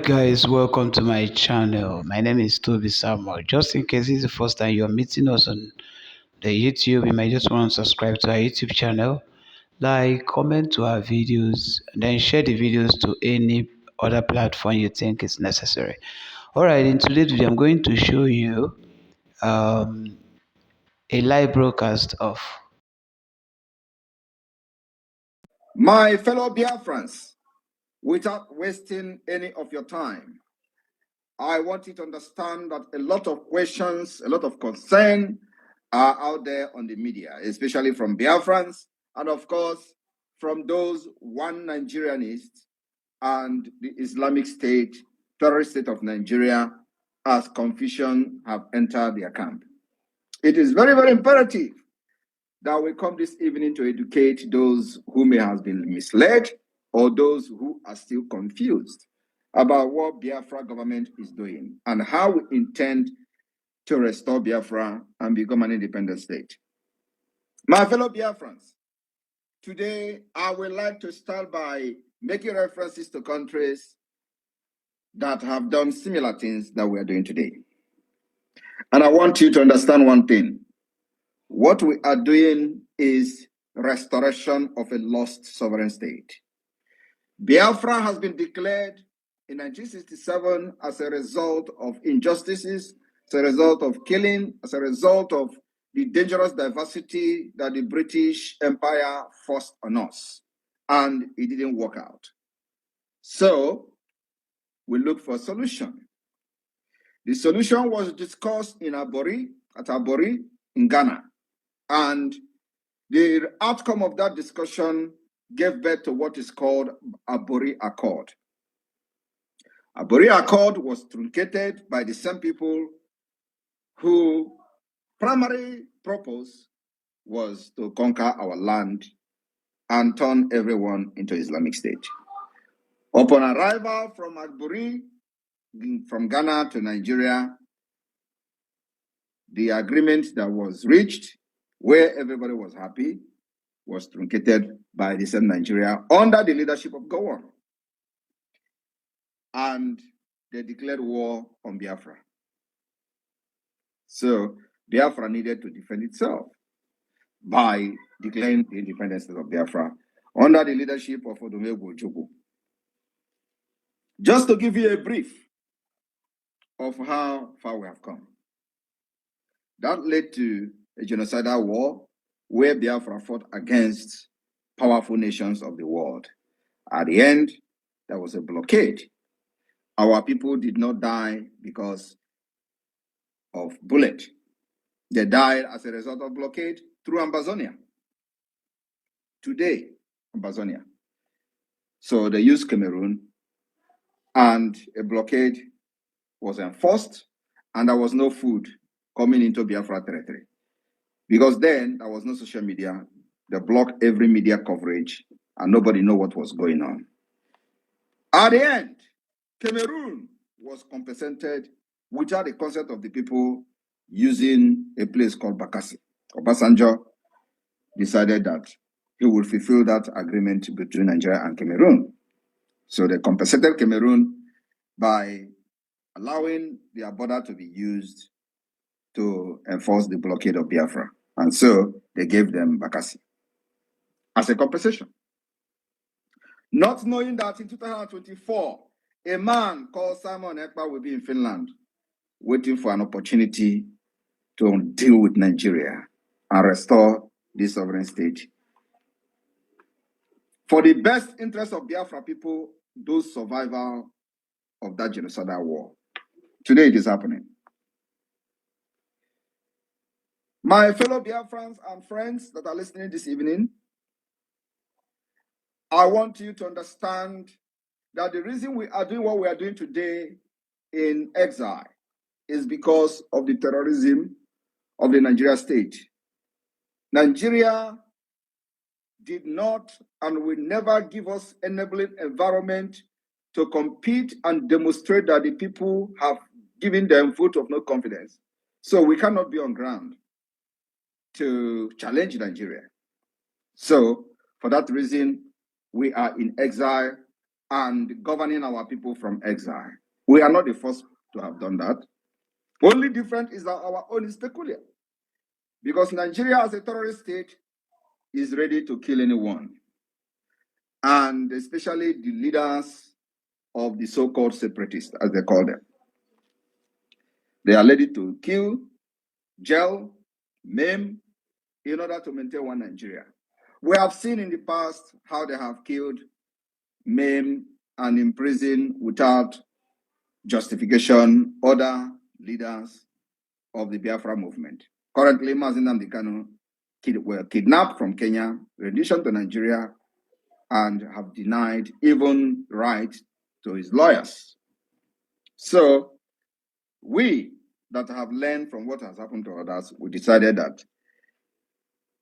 Alright guys, welcome to my channel. My name is TOBI Samuel. Just in case this is the first time you're meeting us on the YouTube, you might just want to subscribe to our YouTube channel, like, comment to our videos, and then share the videos to any other platform you think is necessary. Alright, in today's video, I'm going to show you um, a live broadcast of My fellow Biafrans, without wasting any of your time, I want you to understand that a lot of questions, a lot of concern are out there on the media, especially from Biafrans, and of course, from those one Nigerianists and the Islamic State, terrorist state of Nigeria, as confusion have entered their camp. It is very, very imperative that we come this evening to educate those who may have been misled or those who are still confused about what Biafra government is doing and how we intend to restore Biafra and become an independent state. My fellow Biafrans, today I would like to start by making references to countries that have done similar things that we are doing today. And I want you to understand one thing. What we are doing is restoration of a lost sovereign state. Biafra has been declared in 1967 as a result of injustices, as a result of killing, as a result of the dangerous diversity that the British Empire forced on us. And it didn't work out. So we looked for a solution. The solution was discussed in Abori in Ghana. And the outcome of that discussion gave birth to what is called Abori Accord. Abori Accord was truncated by the same people whose primary purpose was to conquer our land and turn everyone into Islamic State. Upon arrival from Abori, from Ghana to Nigeria, the agreement that was reached, where everybody was happy, was truncated by the same Nigeria under the leadership of Gowon. And they declared war on Biafra. So Biafra needed to defend itself by declaring the independence of Biafra under the leadership of Odomegwu Ojukwu. Just to give you a brief of how far we have come. That led to a genocidal war where Biafra fought against powerful nations of the world. At the end, there was a blockade. Our people did not die because of bullet. They died as a result of blockade through Ambazonia. Today, Ambazonia. So they used Cameroon, and a blockade was enforced, and there was no food coming into Biafra territory. Because then there was no social media. They blocked every media coverage, and nobody knew what was going on. At the end, Cameroon was compensated without the consent of the people using a place called Bakassi. Obasanjo decided that he would fulfill that agreement between Nigeria and Cameroon. So they compensated Cameroon by allowing their border to be used to enforce the blockade of Biafra. And so they gave them Bakassi as a compensation. Not knowing that in 2024, a man called Simon Ekpa will be in Finland, waiting for an opportunity to deal with Nigeria and restore this sovereign state. For the best interest of Biafra people, those survival of that genocidal war. Today it is happening. My fellow Biafrans and friends that are listening this evening, I want you to understand that the reason we are doing what we are doing today in exile is because of the terrorism of the Nigeria state. Nigeria did not and will never give us enabling environment to compete and demonstrate that the people have given them vote of no confidence. So we cannot be on ground to challenge Nigeria. So for that reason, we are in exile and governing our people from exile. We are not the first to have done that. Only different is that our own is peculiar. Because Nigeria as a terrorist state is ready to kill anyone. And especially the leaders of the so-called separatists, as they call them. They are ready to kill, jail, maim, in order to maintain one Nigeria. We have seen in the past how they have killed, maim, and imprisoned without justification other leaders of the Biafra movement. Currently, Mazi Nnamdi Kanu were kidnapped from Kenya, renditioned to Nigeria, and have denied even right to his lawyers. So we that have learned from what has happened to others, we decided that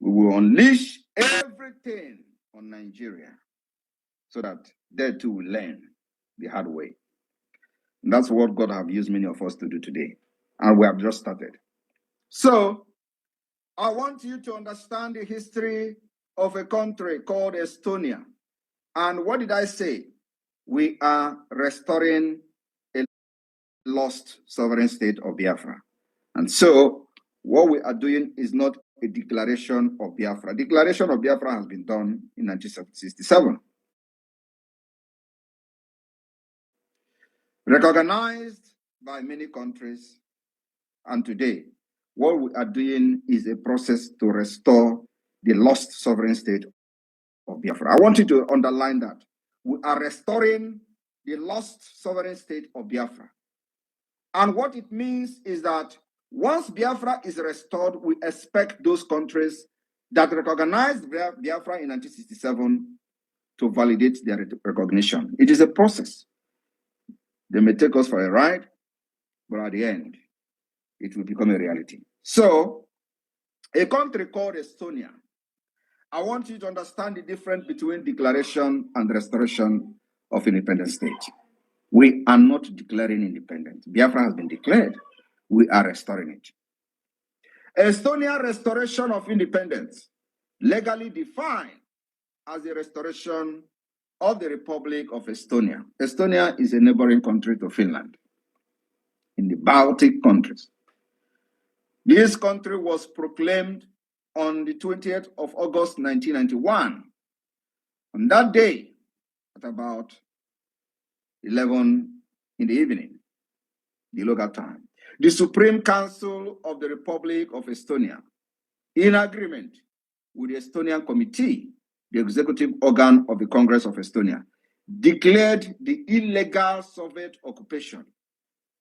we will unleash everything on Nigeria so that they too will learn the hard way. And that's what God have used many of us to do today. And we have just started. So I want you to understand the history of a country called Estonia. And what did I say? We are restoring a lost sovereign state of Biafra. And so what we are doing is not a declaration of Biafra. Declaration of Biafra has been done in 1967. Recognized by many countries. And today, what we are doing is a process to restore the lost sovereign state of Biafra. I want you to underline that. We are restoring the lost sovereign state of Biafra. And what it means is that once Biafra is restored, we expect those countries that recognized Biafra in 1967 to validate their recognition. It is a process. They may take us for a ride, but at the end, it will become a reality. So, a country called Estonia, I want you to understand the difference between declaration and restoration of independent state. We are not declaring independence. Biafra has been declared. We are restoring it. Estonia restoration of independence, legally defined as the restoration of the Republic of Estonia. Estonia is a neighboring country to Finland in the Baltic countries. This country was proclaimed on the 20th of August 1991. On that day, at about 11 in the evening, the local time, the Supreme Council of the Republic of Estonia, in agreement with the Estonian Committee, the executive organ of the Congress of Estonia, declared the illegal Soviet occupation.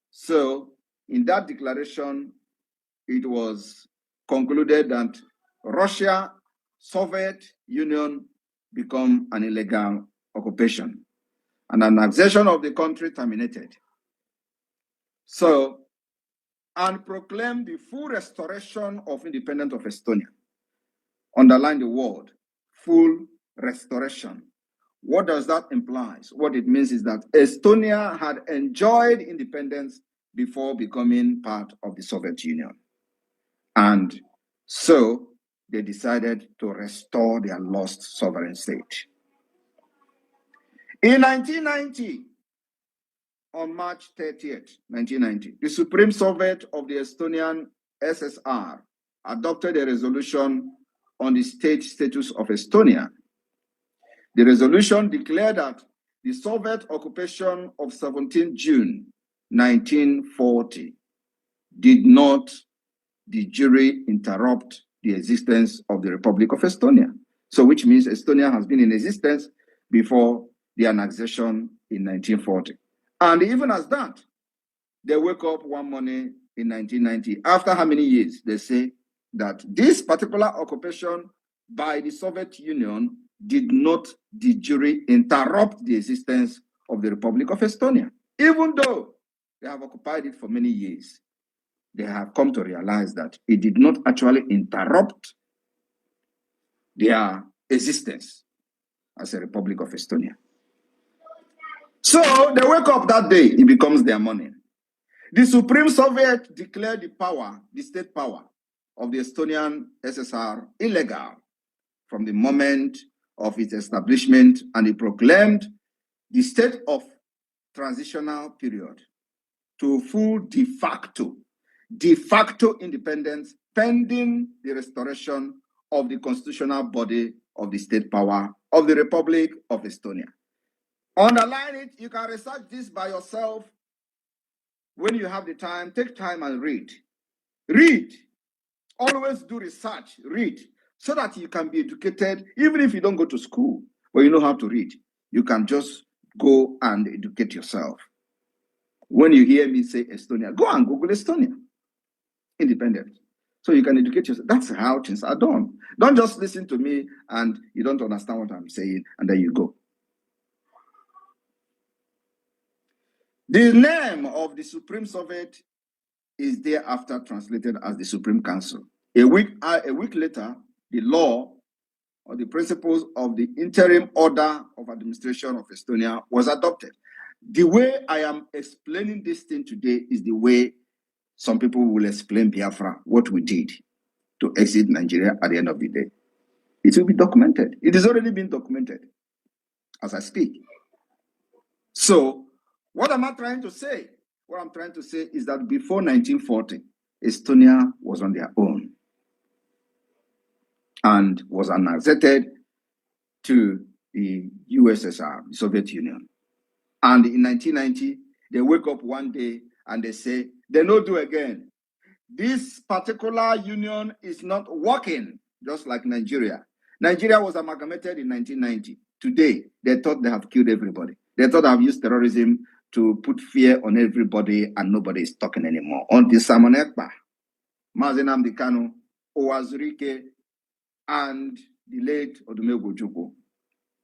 So, in that declaration, it was concluded that Russia, Soviet Union become an illegal occupation, and an annexation of the country terminated. So, and proclaimed the full restoration of independence of Estonia. Underline the word, full restoration. What does that imply? What it means is that Estonia had enjoyed independence before becoming part of the Soviet Union. And so they decided to restore their lost sovereign state. In 1990, on March 30th, 1990, the Supreme Soviet of the Estonian SSR adopted a resolution on the state status of Estonia. The resolution declared that the Soviet occupation of 17 June 1940 did not de jure interrupt the existence of the Republic of Estonia. So which means Estonia has been in existence before the annexation in 1940. And even as that, they wake up one morning in 1990, after how many years, they say that this particular occupation by the Soviet Union did not de jure interrupt the existence of the Republic of Estonia. Even though they have occupied it for many years, they have come to realize that it did not actually interrupt their existence as a Republic of Estonia. So they wake up that day, it becomes their morning. The Supreme Soviet declared the power, the state power of the Estonian SSR illegal from the moment of its establishment, and it proclaimed the state of transitional period to full de facto independence pending the restoration of the constitutional body of the state power of the Republic of Estonia. Underline it. You can research this by yourself when you have the time. Take time and read. Read. Always do research. Read so that you can be educated, even if you don't go to school, but you know how to read. You can just go and educate yourself. When you hear me say Estonia, go and Google Estonia. Independent. So you can educate yourself. That's how things are done. Don't just listen to me and you don't understand what I'm saying, and then you go. The name of the Supreme Soviet is thereafter translated as the Supreme Council. A week later, the law or the principles of the interim order of administration of Estonia was adopted. The way I am explaining this thing today is the way some people will explain Biafra, what we did to exit Nigeria at the end of the day. It will be documented. It has already been documented as I speak. So, what am I trying to say? What I'm trying to say is that before 1940, Estonia was on their own and was annexed to the USSR, the Soviet Union. And in 1990, they wake up one day and they say, they no do again. This particular union is not working, just like Nigeria. Nigeria was amalgamated in 1990. Today, they thought they have killed everybody. They thought they have used terrorism to put fear on everybody and nobody is talking anymore. Until Simon Ekpa, Mazi Nnamdi Kanu, Owazurike, and the late Odumegwu Ojukwu,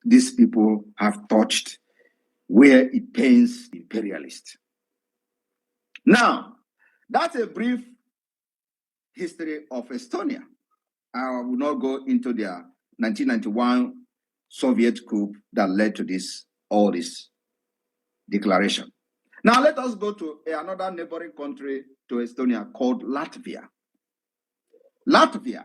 these people have touched where it pains the imperialists. Now, that's a brief history of Estonia. I will not go into their 1991 Soviet coup that led to this, all this declaration. Now let us go to another neighboring country to Estonia called Latvia. Latvia,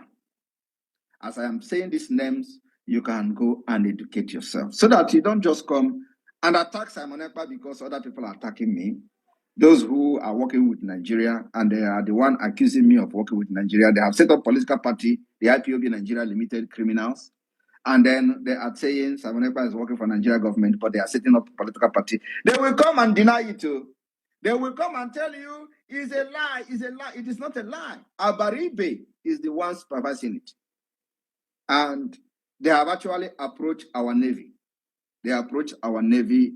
as I am saying these names, you can go and educate yourself so that you don't just come and attack Simon Ekpa because other people are attacking me. Those who are working with Nigeria and they are the one accusing me of working with Nigeria, they have set up political party, the IPOB Nigeria Limited Criminals. And then they are saying Simon Ekpa is working for Nigeria government, but they are setting up a political party. They will come and deny it too. They will come and tell you it's a lie, it's a lie. It is not a lie. Abaribe is the one supervising it. And they have actually approached our Navy. They approached our Navy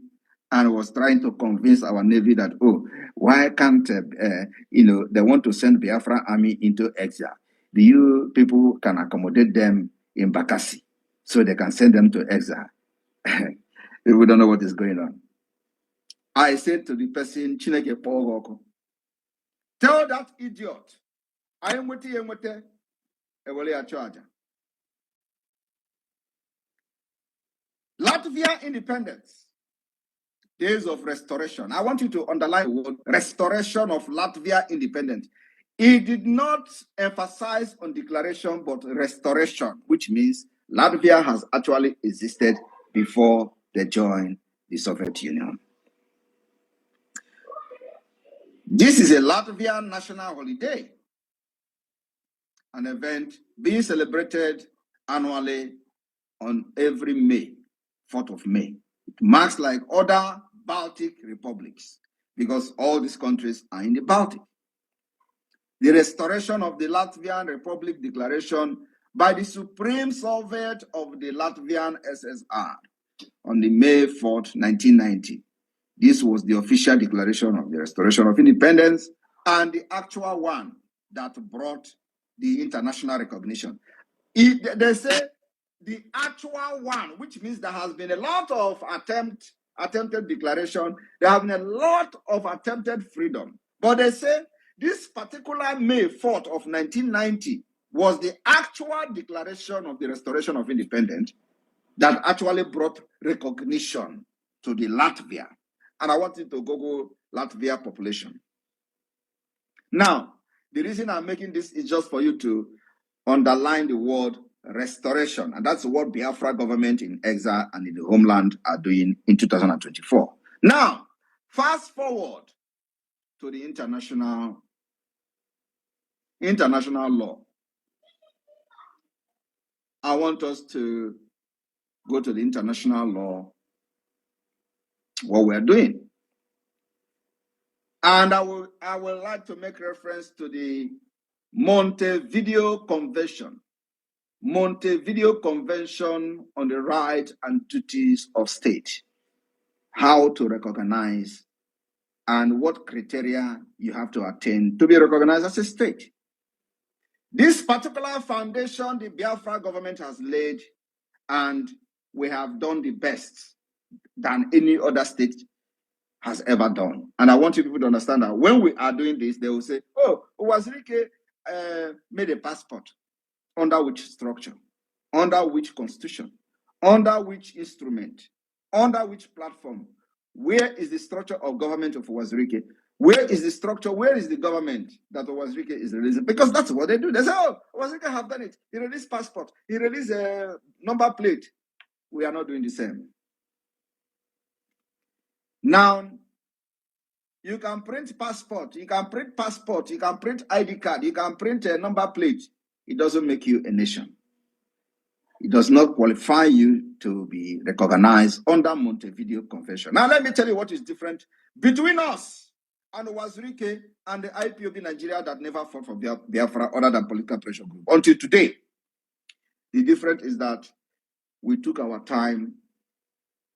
and was trying to convince our Navy that, oh, why can't, they want to send Biafra army into exile. The you people can accommodate them in Bakassi so they can send them to exile. We don't know what is going on. I said to the person, Chineke Pogoko, tell that idiot, I am with you, Latvia independence, days of restoration. I want you to underline the word restoration of Latvia independence. It did not emphasize on declaration, but restoration, which means Latvia has actually existed before they joined the Soviet Union. This is a Latvian national holiday, an event being celebrated annually on every May, 4th of May. It marks like other Baltic republics because all these countries are in the Baltic. The restoration of the Latvian Republic Declaration by the Supreme Soviet of the Latvian SSR on the May 4th, 1990. This was the official declaration of the restoration of independence and the actual one that brought the international recognition. They say the actual one, which means there has been a lot of attempted declaration, there have been a lot of attempted freedom. But they say this particular May 4th of 1990 was the actual declaration of the restoration of independence that actually brought recognition to the Latvia. And I want you to Google Latvia population. Now, the reason I'm making this is just for you to underline the word restoration. And that's what Biafra government in exile and in the homeland are doing in 2024. Now, fast forward to the international law. I want us to go to the international law, what we're doing. And I would like to make reference to the Montevideo Convention. Montevideo Convention on the Rights and Duties of State. How to recognize and what criteria you have to attain to be recognized as a state. This particular foundation the Biafra government has laid, and we have done the best than any other state has ever done. And I want you people to understand that when we are doing this, they will say, oh, Wazirike made a passport. Under which structure? Under which constitution? Under which instrument? Under which platform? Where is the structure of government of Wazirike? Where is the structure? Where is the government that Wazirike is releasing? Because that's what they do. They say, oh, Wazirike have done it. He released passport. He released a number plate. We are not doing the same. Now, you can print passport, you can print ID card, you can print a number plate. It doesn't make you a nation. It does not qualify you to be recognized under Montevideo Convention. Now, let me tell you what is different between us and Wazirike and the IPOB Nigeria that never fought for Biafra other than political pressure group. Until today, the difference is that we took our time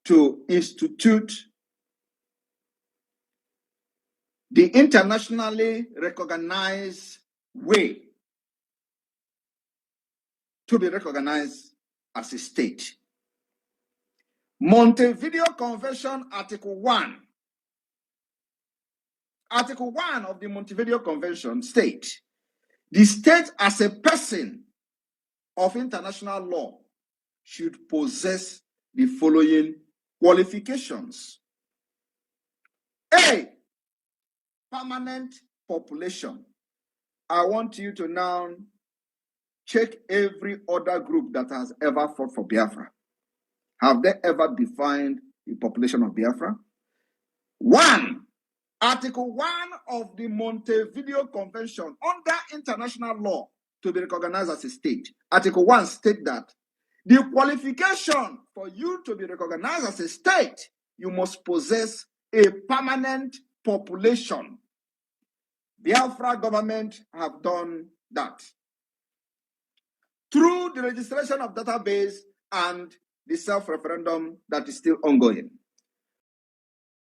to institute the internationally recognized way to be recognized as a state. Montevideo Convention, Article 1. Article 1 of the Montevideo Convention states, the state as a person of international law should possess the following qualifications. A, permanent population. I want you to now check every other group that has ever fought for Biafra. Have they ever defined the population of Biafra? 1. Article 1 of the Montevideo Convention under international law to be recognized as a state. Article 1 states that the qualification for you to be recognized as a state, you must possess a permanent population. Biafra government have done that through the registration of database and the self-referendum that is still ongoing.